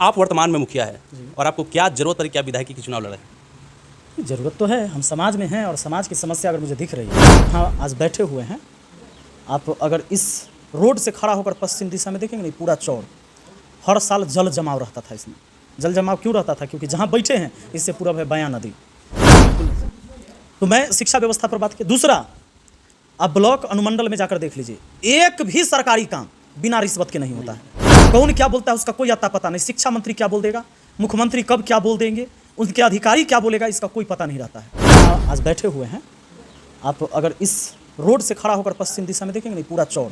आप वर्तमान में मुखिया है और आपको क्या जरूरत पड़ी, क्या विधायकी की चुनाव लड़ रहे हैं? ज़रूरत तो है, हम समाज में हैं और समाज की समस्या अगर मुझे दिख रही है, हाँ आज बैठे हुए हैं। आप अगर इस रोड से खड़ा होकर पश्चिम दिशा में देखेंगे नहीं, पूरा चौड़ हर साल जल जमाव रहता था। इसमें जल जमाव क्यों रहता था? क्योंकि जहाँ बैठे हैं इससे पूरब है बयां नदी। तो मैं शिक्षा व्यवस्था पर बात की। दूसरा, आप ब्लॉक अनुमंडल में जाकर देख लीजिए, एक भी सरकारी काम बिना रिश्वत के नहीं होता है। कौन क्या बोलता है उसका कोई अता पता नहीं। शिक्षा मंत्री क्या बोल देगा, मुख्यमंत्री कब क्या बोल देंगे, उनके अधिकारी क्या बोलेगा, इसका कोई पता नहीं रहता है। आज बैठे हुए हैं। आप अगर इस रोड से खड़ा होकर पश्चिम दिशा में देखेंगे नहीं, पूरा चौड़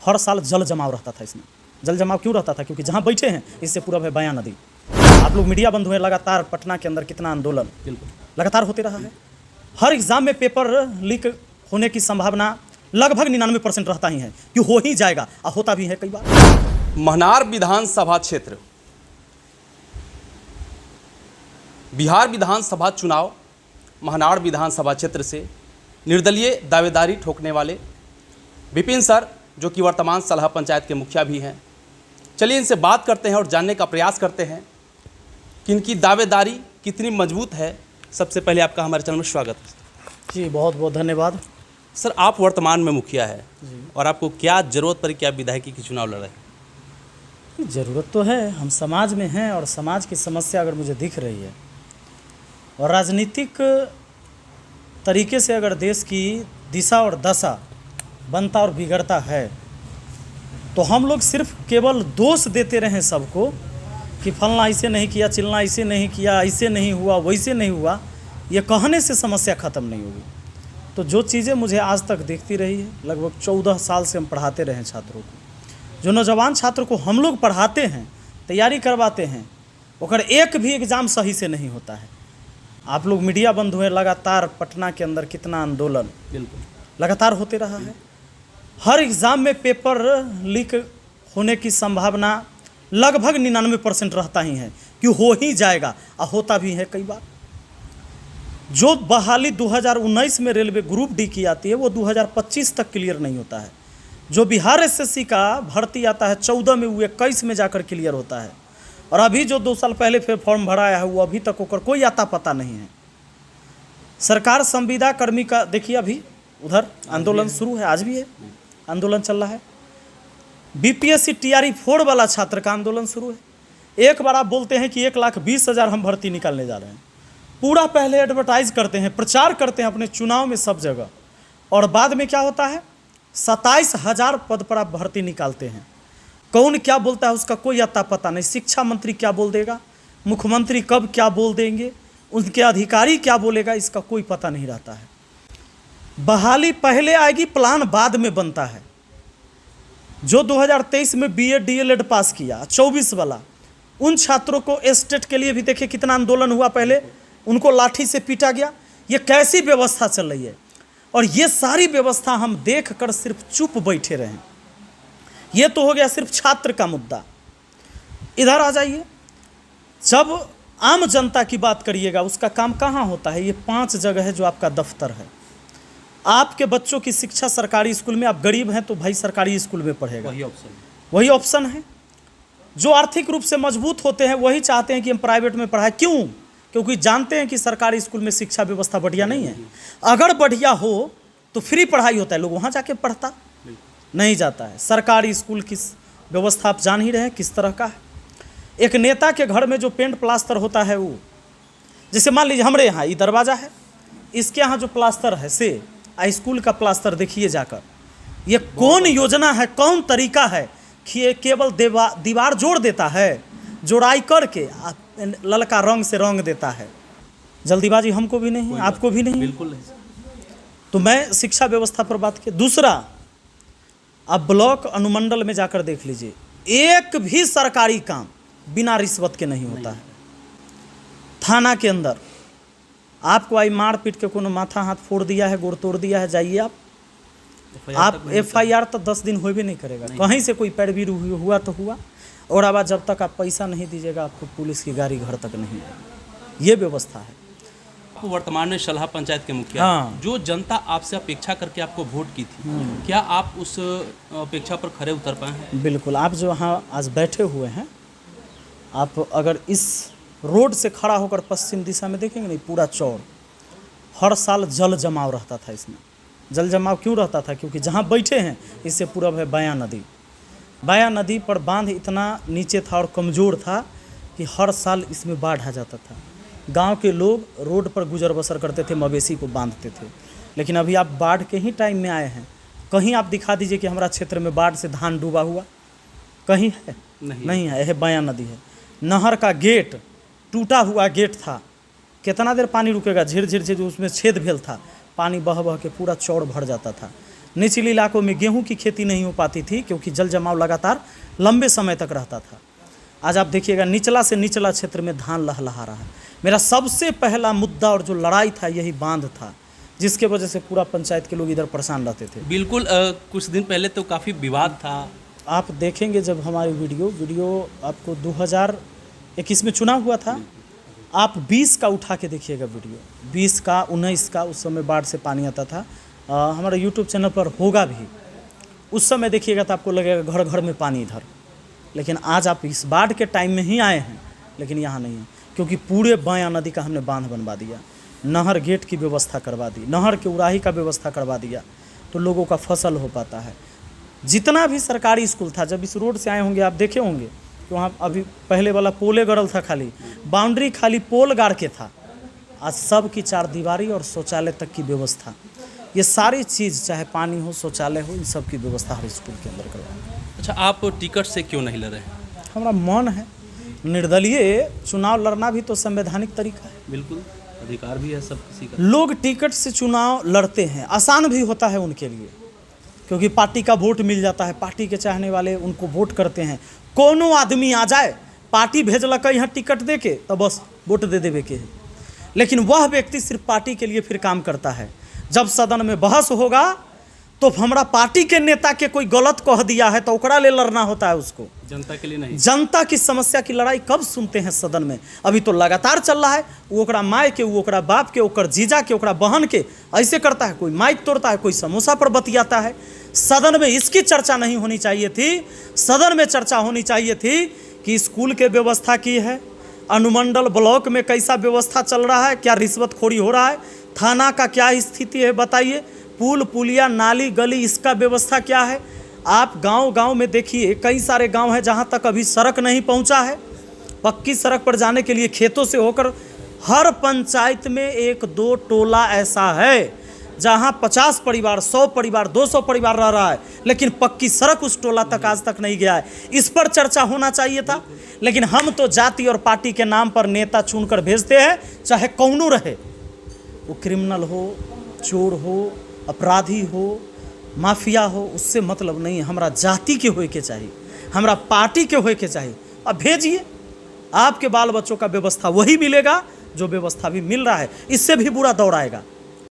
हर साल जल जमाव रहता था। इसमें जल जमाव क्यों रहता था? क्योंकि जहाँ बैठे हैं इससे पूरब है बयां नदी। आप लोग मीडिया बंधु हैं, लगातार पटना के अंदर कितना आंदोलन लगातार होते रहा है। हर एग्जाम में पेपर लीक होने की संभावना लगभग 99% रहता ही है कि हो ही जाएगा, और होता भी है कई बार। महनार विधानसभा क्षेत्र, बिहार विधानसभा चुनाव महनार विधानसभा क्षेत्र से निर्दलीय दावेदारी ठोकने वाले विपिन सर, जो कि वर्तमान सलहा पंचायत के मुखिया भी हैं, चलिए इनसे बात करते हैं और जानने का प्रयास करते हैं कि इनकी दावेदारी कितनी मजबूत है। सबसे पहले आपका हमारे चैनल में स्वागत है। जी बहुत बहुत धन्यवाद। सर, आप वर्तमान में मुखिया है और आपको क्या जरूरत पड़ी, क्या विधायकी की चुनाव लड़ रहे हैं? ज़रूरत तो है, हम समाज में हैं और समाज की समस्या अगर मुझे दिख रही है, और राजनीतिक तरीके से अगर देश की दिशा और दशा बनता और बिगड़ता है, तो हम लोग सिर्फ केवल दोष देते रहें सबको कि फलना ऐसे नहीं किया, चिलना ऐसे नहीं किया, ऐसे नहीं हुआ, वैसे नहीं हुआ, ये कहने से समस्या ख़त्म नहीं होगी। तो जो चीज़ें मुझे आज तक दिखती रही है, लगभग 14 साल से हम पढ़ाते रहे छात्रों को, जो नौजवान छात्र को हम लोग पढ़ाते हैं, तैयारी करवाते हैं, अगर एक भी एग्ज़ाम सही से नहीं होता है। आप लोग मीडिया बंद हुए, लगातार पटना के अंदर कितना आंदोलन लगातार होते रहा है। हर एग्ज़ाम में पेपर लीक होने की संभावना लगभग 99% रहता ही है कि हो ही जाएगा, और होता भी है कई बार। जो बहाली 2019 में रेलवे ग्रुप डी की आती है, वो 2025 तक क्लियर नहीं होता है। जो बिहार एसएससी का भर्ती आता है 14 में, वो 21 में जाकर क्लियर होता है। और अभी जो 2 साल पहले फिर फॉर्म भराया है, वो अभी तक होकर कोई आता पता नहीं है। सरकार संविदा कर्मी का देखिए, अभी उधर आंदोलन शुरू है, आज भी है आंदोलन चल रहा है। बीपीएससी टीआरई 4 वाला छात्र का आंदोलन शुरू है। एक बार आप बोलते हैं कि 1,20,000 हम भर्ती निकालने जा रहे हैं, पूरा पहले एडवर्टाइज करते हैं, प्रचार करते हैं अपने चुनाव में सब जगह, और बाद में क्या होता है, 27,000 पद पर आप भर्ती निकालते हैं। कौन क्या बोलता है उसका कोई अता पता नहीं। शिक्षा मंत्री क्या बोल देगा, मुख्यमंत्री कब क्या बोल देंगे, उनके अधिकारी क्या बोलेगा, इसका कोई पता नहीं रहता है। बहाली पहले आएगी, प्लान बाद में बनता है। जो 2023 में बीएड डीएलएड पास किया 24 वाला, उन छात्रों को स्टेट के लिए भी देखिए कितना आंदोलन हुआ, पहले उनको लाठी से पीटा गया। ये कैसी व्यवस्था चल रही है, और ये सारी व्यवस्था हम देखकर सिर्फ चुप बैठे रहें। ये तो हो गया सिर्फ छात्र का मुद्दा। इधर आ जाइए, जब आम जनता की बात करिएगा, उसका काम कहाँ होता है? ये 5 जगह है जो आपका दफ्तर है। आपके बच्चों की शिक्षा सरकारी स्कूल में, आप गरीब हैं तो भाई सरकारी स्कूल में पढ़ेगा, वही ऑप्शन है। जो आर्थिक रूप से मजबूत होते हैं वही चाहते हैं कि हम प्राइवेट में पढ़ाएं। क्यों? क्योंकि जानते हैं कि सरकारी स्कूल में शिक्षा व्यवस्था बढ़िया नहीं है। अगर बढ़िया हो तो फ्री पढ़ाई होता है, लोग वहाँ जाके पढ़ता नहीं जाता है। सरकारी स्कूल की व्यवस्था आप जान ही रहे हैं किस तरह का है। एक नेता के घर में जो पेंट प्लास्टर होता है, वो जैसे मान लीजिए हमारे यहाँ ये दरवाज़ा है, इसके यहाँ जो प्लास्टर है से स्कूल का प्लास्टर देखिए जाकर, ये कौन योजना है, कौन तरीका है कि ये केवल दीवार जोड़ देता है, जोड़ाई करके ललका रंग से रंग देता है। जल्दीबाजी हमको भी नहीं है, आपको भी नहीं, बिल्कुल नहीं। तो मैं शिक्षा व्यवस्था पर बात की। दूसरा, आप ब्लॉक अनुमंडल में जाकर देख लीजिए, एक भी सरकारी काम बिना रिश्वत के नहीं होता है। थाना के अंदर आपको आई मार पीट के कोनो माथा हाथ फोड़ दिया है, गोड़ तोड़ दिया है, जाइए आप FIR तो 10 दिन हो भी नहीं करेगा। कहीं से कोई पैरवी हुआ तो हुआ, और अब जब तक आप पैसा नहीं दीजिएगा, आपको पुलिस की गाड़ी घर तक नहीं आएगी। ये व्यवस्था है। आपको वर्तमान में सलहा पंचायत के मुखिया, हाँ। जो जनता आपसे अपेक्षा करके आपको वोट की थी, क्या आप उस अपेक्षा पर खरे उतर पाए हैं? बिल्कुल। आप जो यहाँ आज बैठे हुए हैं, आप अगर इस रोड से खड़ा होकर पश्चिम दिशा में देखेंगे नहीं, पूरा चौड़, हर साल जल जमाव रहता था इसमें। जल जमाव क्यों रहता था? क्योंकि जहाँ बैठे हैं इससे पूरब है बयां नदी। बयां नदी पर बांध इतना नीचे था और कमज़ोर था कि हर साल इसमें बाढ़ आ जाता था। गांव के लोग रोड पर गुजर बसर करते थे, मवेशी को बांधते थे। लेकिन अभी आप बाढ़ के ही टाइम में आए हैं, कहीं आप दिखा दीजिए कि हमारा क्षेत्र में बाढ़ से धान डूबा हुआ कहीं है? नहीं है। यह बयां नदी है। नहर का गेट टूटा हुआ गेट था, कितना देर पानी रुकेगा? झिर झिर झिर उसमें छेद भेल था, पानी बह बह के पूरा चौड़ भर जाता था। निचले इलाकों में गेहूं की खेती नहीं हो पाती थी क्योंकि जल जमाव लगातार लंबे समय तक रहता था। आज आप देखिएगा निचला से निचला क्षेत्र में धान लहलहा रहा है। मेरा सबसे पहला मुद्दा और जो लड़ाई था यही बांध था, जिसके वजह से पूरा पंचायत के लोग इधर परेशान रहते थे। बिल्कुल। कुछ दिन पहले तो काफ़ी विवाद था। आप देखेंगे जब हमारी वीडियो आपको 2021 में चुनाव हुआ था, आप 20 का उठा के देखिएगा वीडियो, 20 का 19 का, उस समय बाढ़ से पानी आता था। हमारा यूट्यूब चैनल पर होगा भी, उस समय देखिएगा तो आपको लगेगा घर घर में पानी इधर। लेकिन आज आप इस बाढ़ के टाइम में ही आए हैं, लेकिन यहाँ नहीं है, क्योंकि पूरे बयां नदी का हमने बांध बनवा दिया, नहर गेट की व्यवस्था करवा दी, नहर के उड़ाही का व्यवस्था करवा दिया, तो लोगों का फसल हो पाता है। जितना भी सरकारी स्कूल था, जब इस रोड से आए होंगे आप देखे होंगे कि वहाँ अभी पहले वाला पोले गड़ल था, खाली बाउंड्री, खाली पोल गाड़ के था। आज सब की चार दीवारी और शौचालय तक की व्यवस्था, ये सारी चीज़, चाहे पानी हो, शौचालय हो, इन सब की व्यवस्था हर स्कूल के अंदर करवाएं। अच्छा, आप टिकट से क्यों नहीं लड़ रहे हैं? हमारा मन है, निर्दलीय चुनाव लड़ना भी तो संवैधानिक तरीका है। बिल्कुल, अधिकार भी है सब किसी का। लोग टिकट से चुनाव लड़ते हैं, आसान भी होता है उनके लिए, क्योंकि पार्टी का वोट मिल जाता है, पार्टी के चाहने वाले उनको वोट करते हैं। कोनो आदमी आ जाए, पार्टी भेजलक यहाँ टिकट दे के, तो बस वोट दे देवे के है। लेकिन वह व्यक्ति सिर्फ पार्टी के लिए फिर काम करता है। जब सदन में बहस होगा तो हमारा पार्टी के नेता के कोई गलत कह दिया है तो ओकरा ले लड़ना होता है उसको, जनता के लिए नहीं। जनता की समस्या की लड़ाई कब सुनते हैं सदन में? अभी तो लगातार चल रहा है, वो ओकरा माय के, वो ओकरा बाप के, ओकर जीजा के, ओकरा बहन के, ऐसे करता है। कोई माइक तोड़ता है, कोई समोसा पर बतियाता है। सदन में इसकी चर्चा नहीं होनी चाहिए थी। सदन में चर्चा होनी चाहिए थी कि स्कूल के व्यवस्था की है, अनुमंडल ब्लॉक में कैसा व्यवस्था चल रहा है, क्या रिश्वतखोरी हो रहा है, थाना का क्या स्थिति है बताइए, पुल पुलिया नाली गली इसका व्यवस्था क्या है। आप गांव-गांव में देखिए, कई सारे गांव हैं जहां तक अभी सड़क नहीं पहुंचा है। पक्की सड़क पर जाने के लिए खेतों से होकर हर पंचायत में 1-2 टोला ऐसा है जहां 50 परिवार, 100 परिवार, 200 परिवार रह रहा है, लेकिन पक्की सड़क उस टोला तक आज तक नहीं गया है। इस पर चर्चा होना चाहिए था। लेकिन हम तो जाति और पार्टी के नाम पर नेता चुनकर भेजते हैं, चाहे कौनो रहे, वो क्रिमिनल हो, चोर हो, अपराधी हो, माफिया हो, उससे मतलब नहीं है। हमारा जाति के होए के चाहिए, हमारा पार्टी के होए के चाहिए। अब भेजिए, आपके बाल बच्चों का व्यवस्था वही मिलेगा जो व्यवस्था भी मिल रहा है, इससे भी बुरा दौर आएगा।